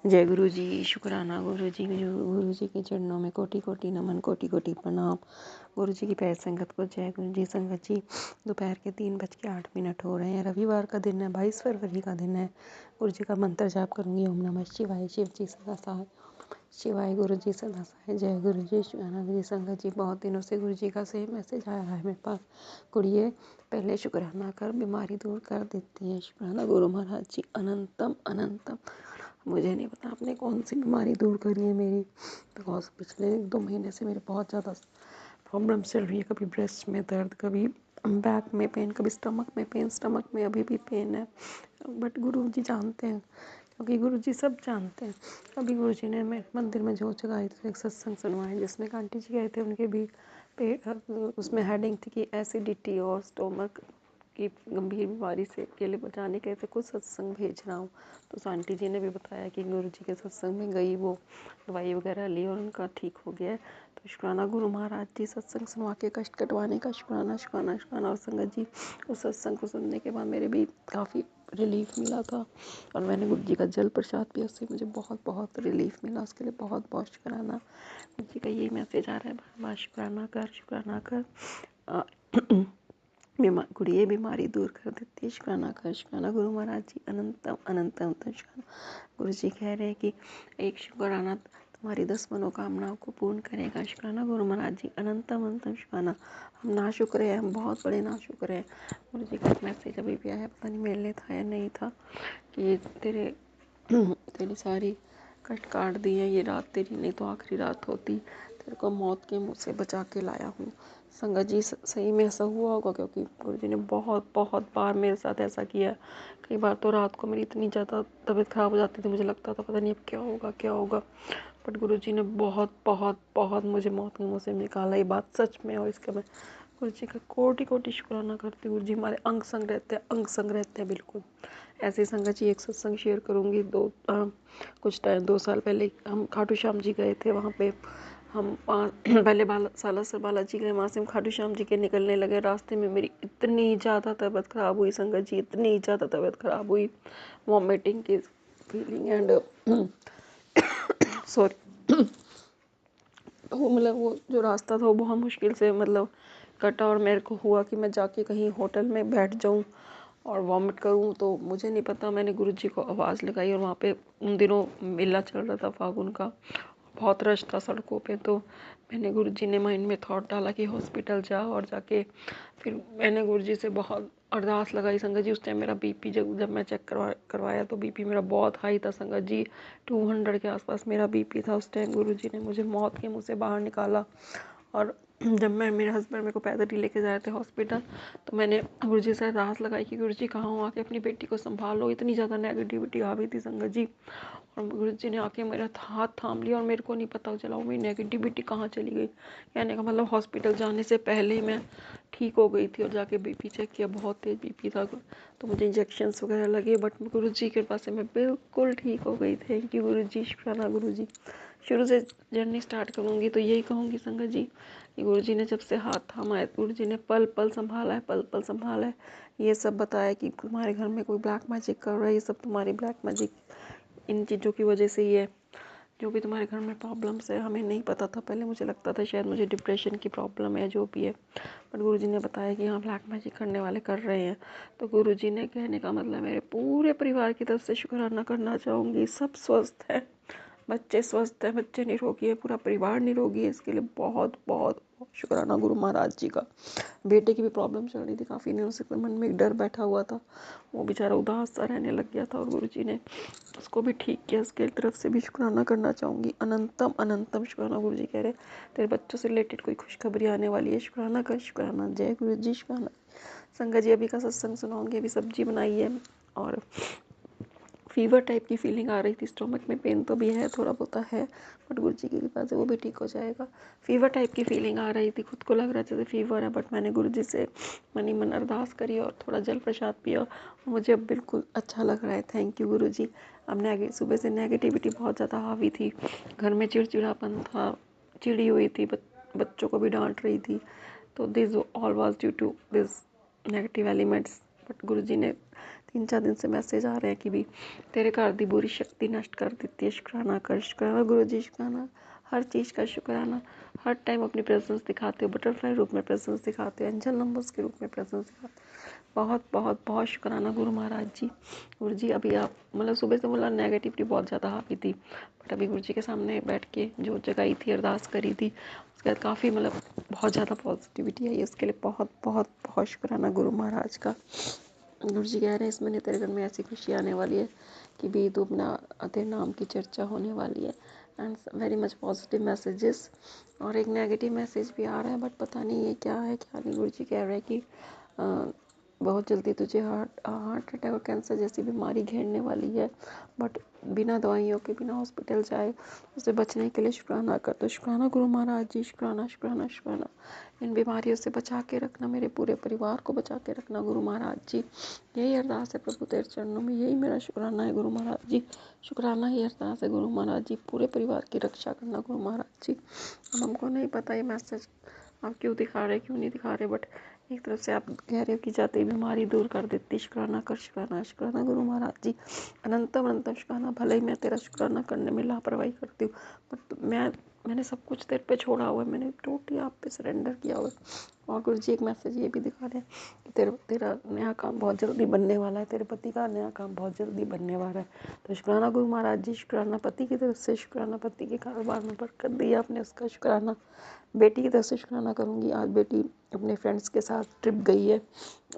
जय गुरु जी। शुक्राना गुरु जी। गुरु जी के चरणों में कोटि कोटि नमन, कोटि कोटि प्रणाम। गुरु जी की पैर संगत को जय गुरु जी। संगत जी, दोपहर के 3:08 हो रहे हैं। रविवार का दिन है, 22 फरवरी का दिन है। गुरु जी का मंत्र जाप करूंगी। ओम नमः शिवाय। शिव जी सदा सहाय, शिवाय गुरु जी सदा सहाय। जय गुरु जी। शुक्राना गुरु जी। संगत जी, बहुत दिनों से गुरु जी का सेम मैसेज आया है मेरे पास। कुड़िए, पहले शुक्राना कर, बीमारी दूर कर देती है। शुक्राना गुरु महाराज जी। अनंतम अनंतम। मुझे नहीं पता आपने कौन सी बीमारी दूर करी है मेरी, बिकॉज पिछले 1-2 महीने से मेरे बहुत ज़्यादा प्रॉब्लम चल रही है। कभी ब्रेस्ट में दर्द, कभी बैक में पेन, कभी स्टमक में पेन। स्टमक में अभी भी पेन है, बट गुरु जी जानते हैं, क्योंकि गुरु जी सब जानते हैं। अभी गुरु जी ने मैं मंदिर में जोत जगाई थी, एक सत्संग सुनवाए जिसमें एक आंटी जी गए थे। उनके भी पेट, उसमें हेडिंग थी कि एसिडिटी और स्टोमक की गंभीर बीमारी से के लिए बचाने के लिए कुछ सत्संग भेज रहा हूँ। तो उस आंटी जी ने भी बताया कि गुरु जी के सत्संग में गई, वो दवाई वगैरह ली और उनका ठीक हो गया है। तो शुक्राना गुरु महाराज जी, सत्संग सुनवा के कष्ट कटवाने का। शुक्राना शुक्राना शुक्राना। और संगत जी, उस सत्संग को सुनने के बाद मेरे भी काफ़ी रिलीफ मिला था, और मैंने गुरु जी का जल प्रसाद पिया, उससे मुझे बहुत बहुत रिलीफ मिला। उसके लिए बहुत बहुत शुक्राना। गुरु जी का यही मैसेज आ रहा है, बार बार शुक्राना कर, शुक्राना कर। गुड़िए बीमारी दूर कर देती है। शुक्राना कर, शुक्राना गुरु महाराज जी। अनंतम अनंतम शुक्राना। गुरु जी कह रहे हैं कि एक शुक्राना तुम्हारी 10 मनोकामनाओं को पूर्ण करेगा। शुक्राना गुरु महाराज जी। अनंतम अनंतम शुक्राना। हम ना शुक्र है, हम बहुत बड़े ना शुक्र है। गुरु जी का एक मैसेज अभी भी आया, पता नहीं मेरे लिए था या नहीं था, कि तेरी सारी कष्ट काट दी है, ये रात तेरी नहीं तो आखिरी रात होती, तेरे को मौत के मुँह से बचा के लाया हूँ। संगत जी, सही में ऐसा हुआ होगा, क्योंकि गुरु जी ने बहुत बहुत बार मेरे साथ ऐसा किया। कई बार तो रात को मेरी इतनी ज़्यादा तबीयत ख़राब हो जाती थी, मुझे लगता था पता नहीं अब क्या होगा क्या होगा, बट गुरु जी ने बहुत बहुत बहुत मुझे मौत के मुँह से निकाला। ये बात सच में, और इसका मैं गुरु जी का कोटि कोटि शुक्राना करती हूँ। गुरु जी हमारे अंग संग रहते हैं, अंग संग रहते हैं बिल्कुल। ऐसे संगत जी, एक सत्संग शेयर करूँगी। कुछ टाइम 2 साल पहले हम खाटू श्याम जी गए थे। वहाँ पे हम पहले सालासर बालाजी गए, वहाँ से हम खाटू श्याम जी के निकलने लगे। रास्ते में मेरी इतनी ज़्यादा तबीयत ख़राब हुई संगत जी, इतनी ज़्यादा तबीयत ख़राब हुई, वॉमिटिंग की फीलिंग एंड सॉरी। वो मतलब वो जो रास्ता था वो बहुत मुश्किल से मतलब कटा, और मेरे को हुआ कि मैं जाके कहीं होटल में बैठ जाऊं और वॉमिट करूं। तो मुझे नहीं पता, मैंने गुरुजी को आवाज़ लगाई, और वहाँ पे उन दिनों मेला चल रहा था फागुन का, बहुत रश था सड़कों पे। तो मैंने गुरुजी ने माइंड में थॉट डाला कि हॉस्पिटल जाओ, और जाके फिर मैंने गुरुजी से बहुत अरदास लगाई संगत जी। उस टाइम मेरा बीपी जब मैं चेक करवाया तो बीपी मेरा बहुत हाई था संगत जी, 200 के आसपास मेरा बीपी था उस टाइम। गुरुजी ने मुझे मौत के मुँह से बाहर निकाला। और जब मेरे हस्बैंड मेरे को पैदल ही लेके जाए थे हॉस्पिटल, तो मैंने गुरुजी से अरदास लगाई कि गुरुजी कहाँ हो, आके अपनी बेटी को संभालो। इतनी ज़्यादा नेगेटिविटी आ गई थी संगत जी, और गुरुजी ने आके मेरा हाथ थाम लिया, और मेरे को नहीं पता चला वो मेरी नेगेटिविटी कहाँ चली गई। कहने का मतलब हॉस्पिटल जाने से पहले मैं ठीक हो गई थी, और जाके बीपी चेक किया, बहुत तेज़ बीपी था, तो मुझे इंजेक्शन्स वगैरह लगे, बट गुरुजी की कृपा से मैं बिल्कुल ठीक हो गई। थैंक यू गुरुजी, शुक्राना गुरुजी। शुरू से जर्नी स्टार्ट करूँगी तो यही कहूँगी संगत जी कि गुरुजी ने जब से हाथ थामा है, गुरुजी ने पल पल संभाला है, पल पल संभाला है। ये सब बताया कि तुम्हारे घर में कोई ब्लैक मैजिक कर रहा है, ये सब तुम्हारी ब्लैक मैजिक, इन चीज़ों की वजह से ही है। जो भी तुम्हारे घर में प्रॉब्लम्स है, हमें नहीं पता था पहले, मुझे लगता था शायद मुझे डिप्रेशन की प्रॉब्लम है, जो भी है, बट गुरुजी ने बताया कि हाँ ब्लैक मैजिक करने वाले कर रहे हैं। तो गुरुजी ने कहने का मतलब मेरे पूरे परिवार की तरफ से शुक्राना करना चाहूँगी। सब स्वस्थ है, बच्चे स्वस्थ हैं, बच्चे निरोगी है, पूरा परिवार निरोगी है। इसके लिए बहुत बहुत शुक्राना गुरु महाराज जी का। बेटे की भी प्रॉब्लम चल रही थी काफ़ी दिनों से, मन में एक डर बैठा हुआ था, वो बेचारा उदास सा रहने लग गया था, और गुरुजी ने उसको भी ठीक किया। उसके तरफ से भी शुक्राना करना चाहूँगी। अनंतम अनंतम शुक्राना। गुरुजी कह रहे तेरे बच्चों से रिलेटेड कोई खुशखबरी आने वाली है, शुक्राना कर, शुक्राना। जय गुरु जी, शुक्राना। संगत जी, अभी का सत्संग सुनाऊंगी। अभी सब्जी बनाई है, और फीवर टाइप की फीलिंग आ रही थी, स्टोमक में पेन तो भी है, थोड़ा बहुत है, बट गुरुजी की कृपा से वो भी ठीक हो जाएगा। फीवर टाइप की फीलिंग आ रही थी, खुद को लग रहा था जैसे फीवर है, बट मैंने गुरुजी से मनी मन अरदास करी और थोड़ा जल प्रसाद पिया, और मुझे अब बिल्कुल अच्छा लग रहा है। थैंक यू गुरुजी। अब सुबह से नेगेटिविटी बहुत ज़्यादा हावी थी, घर में चिड़चिड़ापन था, चिड़ी हुई थी, बच्चों को भी डांट रही थी, तो this all was due to this negative elements. But Guruji ने 3-4 दिन से मैसेज आ रहे हैं कि भी तेरे घर दी बुरी शक्ति नष्ट कर देती है। शुक्राना कर, शुक्राना गुरु जी, शुक्राना हर चीज़ का शुक्राना। हर टाइम अपनी प्रेजेंस दिखाते हो, बटरफ्लाई रूप में प्रेजेंस दिखाते हो, एंजल नंबर्स के रूप में प्रेजेंस दिखाते हो। बहुत बहुत बहुत शुक्राना गुरु महाराज जी। गुरु जी अभी आप मतलब सुबह से बोला नेगेटिविटी बहुत ज़्यादा हावी थी, बट अभी गुरु जी के सामने बैठ के जो जगाई थी, अरदास करी थी, उसके बाद काफ़ी मतलब बहुत ज़्यादा पॉजिटिविटी आई। उसके लिए बहुत बहुत बहुत शुक्राना गुरु महाराज का। गुरु जी कह रहे हैं इस महीने तेरे घर में ऐसी खुशी आने वाली है कि भी तू अपना तेरे नाम की चर्चा होने वाली है। And very much positive messages. और एक नेगेटिव मैसेज भी आ रहा है, बट पता नहीं ये क्या है क्या नहीं। गुरु जी कह रहे हैं कि बहुत जल्दी तुझे हार्ट अटैक और कैंसर जैसी बीमारी घेरने वाली है, बट बिना दवाइयों के, बिना हॉस्पिटल जाए उससे बचने के लिए शुक्राना कर। तो शुक्राना गुरु महाराज जी, शुक्राना शुक्राना शुक्राना। इन बीमारियों से बचा के रखना, मेरे पूरे परिवार को बचा के रखना गुरु महाराज जी। यही अरदास है प्रभु तेरे चरणों में, यही मेरा शुक्राना है गुरु महाराज जी। शुक्राना ही अरदास है गुरु महाराज जी, पूरे परिवार की रक्षा करना गुरु महाराज जी। अब हमको नहीं पता ये मैसेज आप क्यों दिखा रहे, क्यों नहीं दिखा रहे, बट एक तरफ से आप कह रहे हो कि जाते ही बीमारी दूर कर देती। शुक्राना कर, शुक्राना शुक्राना गुरु महाराज जी, अनंतम अनंतम शुक्राना। भले ही मैं तेरा शुक्राना करने में लापरवाही करती हूँ, बट मैंने सब कुछ तेरे पे छोड़ा हुआ है, मैंने टोटली आप पे सरेंडर किया हुआ है। और गुरु जी एक मैसेज ये भी दिखा रहे हैं कि तेरा नया काम बहुत जल्दी बनने वाला है, तेरे पति का नया काम बहुत जल्दी बनने वाला है। तो शुक्राना गुरु महाराज जी, शुक्राना पति की तरफ से, शुक्राना पति के कारोबार में बरकत दिया आपने, उसका शुक्राना। बेटी की तरफ से शुक्राना करूँगी। आज बेटी अपने फ्रेंड्स के साथ ट्रिप गई है,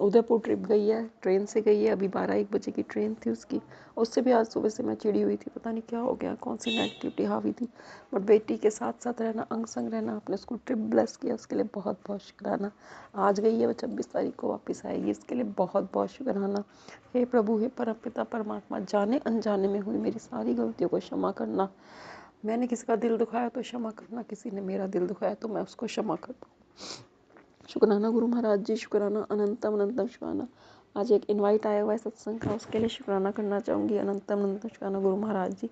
उदयपुर ट्रिप गई है, ट्रेन से गई है। अभी 12-1 बजे की ट्रेन थी उसकी। उससे भी आज सुबह से मैं चिड़ी हुई थी, पता नहीं क्या हो गया, कौन सी नेगेटिविटी हावी थी। बट बेटी के साथ साथ रहना, अंग संग रहना, आपने उसको ट्रिप ब्लेस किया, उसके लिए बहुत बहुत शुक्राना। आज गई है वो 26 तारीख को वापस आएगी, इसके लिए बहुत बहुत शुक्राना। हे प्रभु, हे परमपिता परमात्मा, जाने अनजाने में हुई मेरी सारी गलतियों को क्षमा करना। मैंने किसी का दिल दुखाया तो क्षमा करना, किसी ने मेरा दिल दुखाया तो मैं उसको क्षमा करता हूँ। शुक्राना गुरु महाराज जी, शुक्राना अनंतम अनंतम शुक्राना। आज एक इनवाइट आया हुआ है सत्संग का, उसके लिए शुक्राना करना चाहूँगी। अनंतम अनंतम शुक्राना गुरु महाराज जी।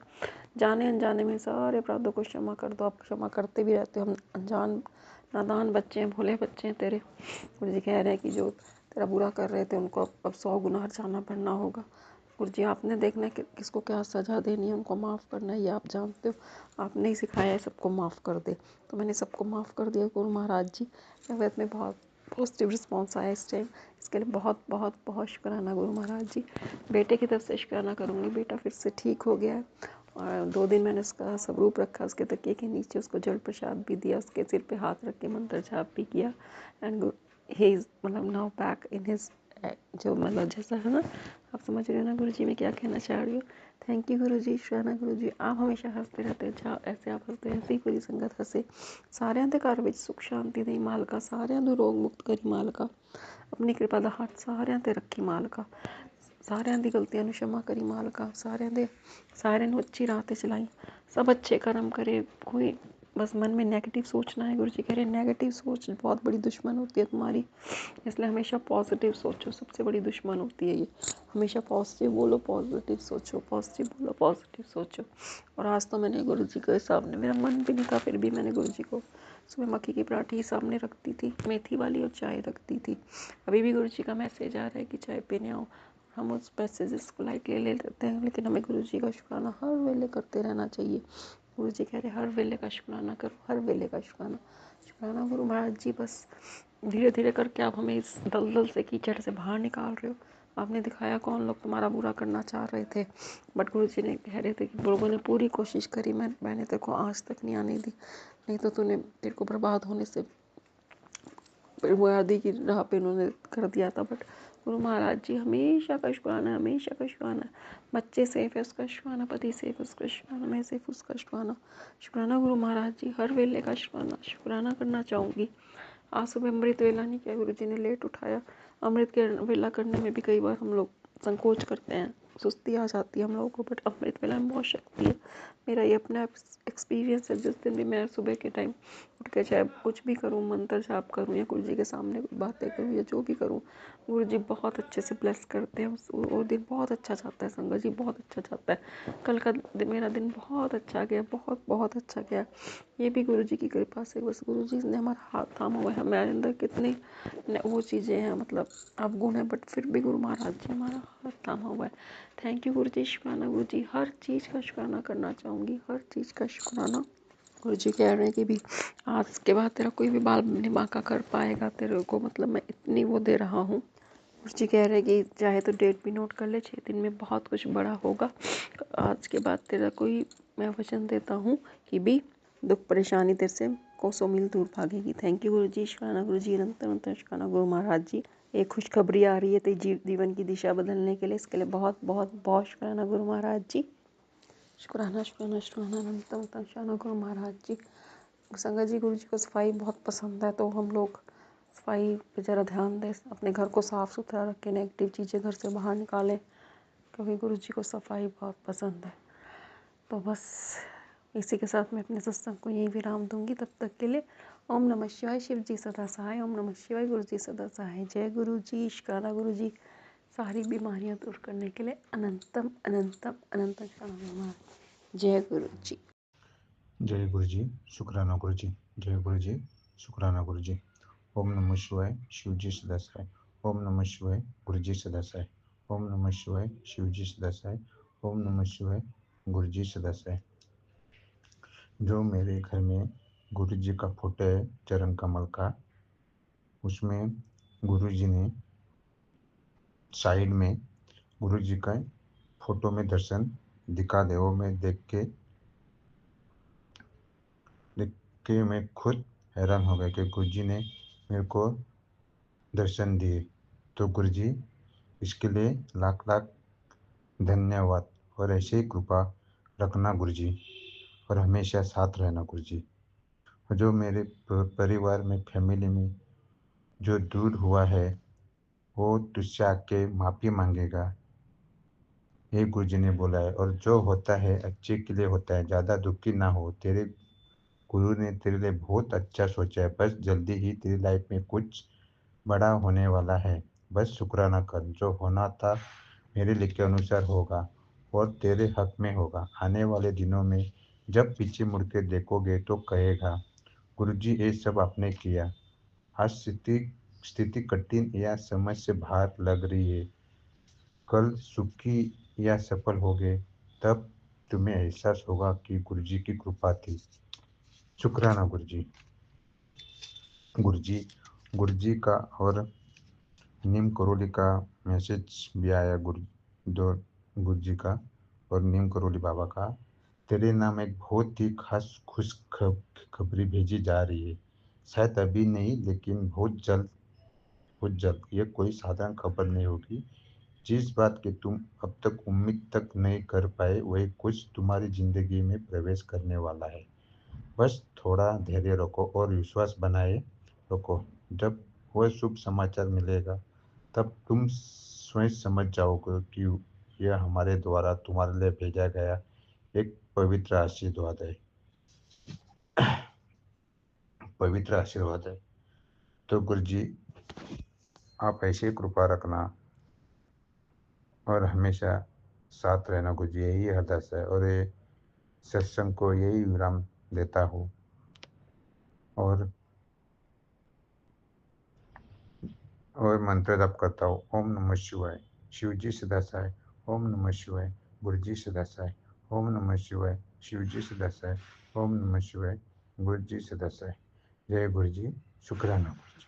जाने अनजाने में सारे अपराधों को क्षमा कर दो, आप क्षमा करते भी रहते हो। हम अनजान नादान बच्चे हैं, भोले बच्चे हैं तेरे। गुरु जी कह रहे हैं कि जो तेरा बुरा कर रहे थे उनको अब 100 गुना हर्जाना पड़ना होगा। गुरु जी आपने देखना है कि किसको क्या सज़ा देनी है, उनको माफ़ करना है, ये आप जानते हो। आपने ही सिखाया है सबको माफ़ कर दे, तो मैंने सबको माफ़ कर दिया गुरु महाराज जी। अवैध में बहुत पॉजिटिव रिस्पॉन्स आया इस टाइम, इसके लिए बहुत बहुत बहुत शुक्राना गुरु महाराज जी। बेटे की तरफ से शुक्राना करूँगी, बेटा फिर से ठीक हो गया है। और 2 दिन मैंने उसका स्वरूप रखा, उसके तकिए के नीचे उसको जल प्रसाद भी दिया, उसके सिर पे हाथ रख के मंत्र जाप भी किया। एंड ही इज़ मतलब नाउ बैक इन हिज जो मतलब जैसा है ना, आप समझ रहे हो ना गुरु जी मैं क्या कहना चाह रही हूँ। थैंक यू गुरु जी, शुक्राना गुरु जी। आप हमेशा हंसते रहते हैं, ऐसे आप हंसते ऐसे ही पूरी संगत हंसे। सारिਆਂ ਦੇ ਘਰ ਵਿੱਚ ਸੁਖ ਸ਼ਾਂਤੀ ਦੇਈ ਮਾਲਕਾ, ਸਾਰਿਆਂ ਨੂੰ ਰੋਗ ਮੁਕਤ ਕਰੀ ਮਾਲਕਾ, ਆਪਣੀ ਕਿਰਪਾ ਦਾ ਹੱਥ ਸਾਰਿਆਂ ਤੇ ਰੱਖੀ ਮਾਲਕਾ, ਸਾਰਿਆਂ ਦੀ ਗਲਤੀਆਂ ਨੂੰ क्षमा ਕਰੀ ਮਾਲਕਾ, ਸਾਰਿਆਂ ਨੂੰ अच्छी राह ਤੇ ਚਲਾਈ, सब अच्छे कर्म करे। कोई बस मन में नेगेटिव सोचना है। गुरु जी कह रहे हैं नेगेटिव सोच बहुत बड़ी दुश्मन होती है तुम्हारी, इसलिए हमेशा पॉजिटिव सोचो, सबसे बड़ी दुश्मन होती है ये। हमेशा पॉजिटिव बोलो, पॉजिटिव सोचो, पॉजिटिव बोलो, पॉजिटिव सोचो। और आज तो मैंने गुरु जी के सामने, मेरा मन भी नहीं था, फिर भी मैंने गुरु जी को सुबह मक्की की पराठी सामने रखती थी, मेथी वाली, और चाय रखती थी। अभी भी गुरु जी का मैसेज आ रहा है कि चाय पीने आओ। हम उस मैसेजेस को लाइटली ले लेते हैं, लेकिन हमें गुरु जी का शुक्राना हर वेले करते रहना चाहिए। गुरु जी कह रहे हर वेले का शुक्राना करो, हर वेले का शुक्राना। शुक्राना गुरु महाराज जी। बस धीरे धीरे करके आप हमें इस दलदल से, कीचड़ से बाहर निकाल रहे हो। आपने दिखाया कौन लोग तुम्हारा बुरा करना चाह रहे थे, बट गुरु जी ने कह रहे थे कि लोगों ने पूरी कोशिश करी, मैंने तेरे को आज तक नहीं आने दी, नहीं तो तेरे को बर्बाद होने से बर्बादी की राह पे उन्होंने कर दिया था। बट गुरु महाराज जी हमेशा का शुक्राना, हमेशा का शुक्राना। बच्चे सेफ है उसका शुक्राना, पति सेफ उसका शुक्राना, मैं सेफ उसका शुक्राना। शुक्राना गुरु महाराज जी, हर वेले का शुक्राना करना चाहूँगी। आज सुबह अमृत वेला नहीं किया, गुरु जी ने लेट उठाया। अमृत के वेला करने में भी कई बार हम लोग संकोच करते हैं, सुस्ती आ जाती है हम लोगों को, बट अमृत वेला में बहुत शक्ति है। मेरा ये अपना एक्सपीरियंस है। जिस दिन भी मैं सुबह के टाइम उठ के चाहे कुछ भी करूँ, मंत्र जाप करूँ या गुरु जी के सामने कुछ बातें करूँ या जो भी करूँ, गुरु जी बहुत अच्छे से ब्लेस करते हैं। वो दिन बहुत अच्छा जाता है संगत जी, बहुत अच्छा जाता है। कल का मेरा दिन बहुत अच्छा गया, बहुत बहुत अच्छा गया। ये भी गुरु जी की कृपा से, बस गुरु जी ने हमारा हाथ थामा हुआ है। हमारे अंदर कितनी वो चीज़ें हैं, मतलब अवगुण है, बट फिर भी गुरु महाराज जी हमारा हाथ थामा हुआ है। थैंक यू गुरु जी, शुक्राना गुरु जी, हर चीज़ का शुक्राना करना चाहूँगी, हर चीज़ का शुक्राना। गुरु जी कह रहे हैं कि भी आज के बाद तेरा कोई भी बाल दिमाग का कर पाएगा, तेरे को मतलब मैं इतनी वो दे रहा हूँ। गुरु जी कह रहे हैं कि चाहे तो डेट भी नोट कर ले, 6 दिन में बहुत कुछ बड़ा होगा। आज के बाद तेरा कोई, मैं वचन देता हूँ कि भी दुख परेशानी तेरे से कोसों मील दूर भागेगी। थैंक यू गुरु जी, शुक्राना गुरु जी, अनंत अनंत शुक्राना गुरु महाराज जी। एक खुशखबरी आ रही है तेरी जीवन की दिशा बदलने के लिए, इसके लिए बहुत बहुत बहुत शुक्राना गुरु महाराज जी। शुक्राना शुक्राना शुक्राना अनंत अनंत शुक्राना गुरु महाराज जी। संगत जी, गुरु जी को सफाई बहुत पसंद है, तो हम लोग सफाई पे ज़रा ध्यान दें, अपने घर को साफ़ सुथरा रखें, नेगेटिव चीज़ें घर से बाहर निकालें, क्योंकि गुरु जी को सफाई बहुत पसंद है। तो बस इसी के साथ मैं अपने सत्संग को यहीं विराम दूंगी। तब तक के लिए ओम नमः शिवाय, शिव जी सदा सहाय, ओम नमः शिवाय, गुरु जी सदा सहाय। जय गुरु जी, शुक्राना गुरु जी, सारी बीमारियां दूर करने के लिए अनंतम अनंतम अनंतम शुक्राना। जय गुरु जी। जय गुरु जी, शुक्राना गुरु जी। जय गुरु जी, शुक्राना गुरु जी। ओम नमः शिवाय, शिव जी सदा सहाय। ओम नमः शिवाय, गुरु जी सदा सहाय। ओम नमः शिवाय, शिव जी सदा सहाय। ओम नमः शिवाय, गुरु जी सदा सहाय। जो मेरे घर में गुरु जी का फोटो है चरण कमल का, उसमें गुरु जी ने साइड में गुरु जी का फोटो में दर्शन दिखा दे। वो मैं देख के मैं खुद हैरान हो गया कि गुरु जी ने मेरे को दर्शन दिए। तो गुरु जी, इसके लिए लाख लाख धन्यवाद, और ऐसे ही कृपा रखना गुरु जी, और हमेशा साथ रहना गुरु जी। जो मेरे परिवार में, फैमिली में जो दूर हुआ है, वो तुझसे आके माफ़ी मांगेगा, ये गुरु जी ने बोला है। और जो होता है अच्छे के लिए होता है, ज़्यादा दुखी ना हो। तेरे गुरु ने तेरे लिए बहुत अच्छा सोचा है, बस जल्दी ही तेरी लाइफ में कुछ बड़ा होने वाला है। बस शुक्राना कर, जो होना था मेरे लिखे अनुसार होगा और तेरे हक में होगा। आने वाले दिनों में जब पीछे मुड़ के देखोगे तो कहेगा, गुरुजी ये सब आपने किया। आज स्थिति कठिन या समझ से बाहर लग रही है, कल सुखी या सफल होगे, तब तुम्हें एहसास होगा कि गुरुजी की कृपा थी। शुक्राना गुरुजी। गुरुजी गुरुजी का और नीम करोली का मैसेज भी आया, गुरुजी का और नीम करोली बाबा का। तेरे नाम एक बहुत ही खास खुश खबरी भेजी जा रही है। शायद अभी नहीं, लेकिन बहुत जल्द, बहुत जल्द। ये कोई साधारण खबर नहीं होगी। जिस बात की तुम अब तक उम्मीद तक नहीं कर पाए, वही कुछ तुम्हारी जिंदगी में प्रवेश करने वाला है। बस थोड़ा धैर्य रखो और विश्वास बनाए रखो। जब वह शुभ समाचार मिलेगा, तब तुम स्वयं समझ जाओगे कि यह हमारे द्वारा तुम्हारे लिए भेजा गया एक पवित्र आशीर्वाद है। तो गुरु जी, आप ऐसे ही कृपा रखना और हमेशा साथ रहना गुरु जी, यही अरदास है। और ये सत्संग को यही विराम देता हूँ। और मंत्र जप करता हूँ। ओम नमः शिवाय, शिव जी सदा सहाय। ओम नमः शिवाय, गुरु जी सदा सहाय। ओम नमः शिवाय, शिव जी सदा सहाय। ओम नमः शिवाय, गुरु जी सदा सहाय। जय गुरु जी, शुक्राना गुरु जी।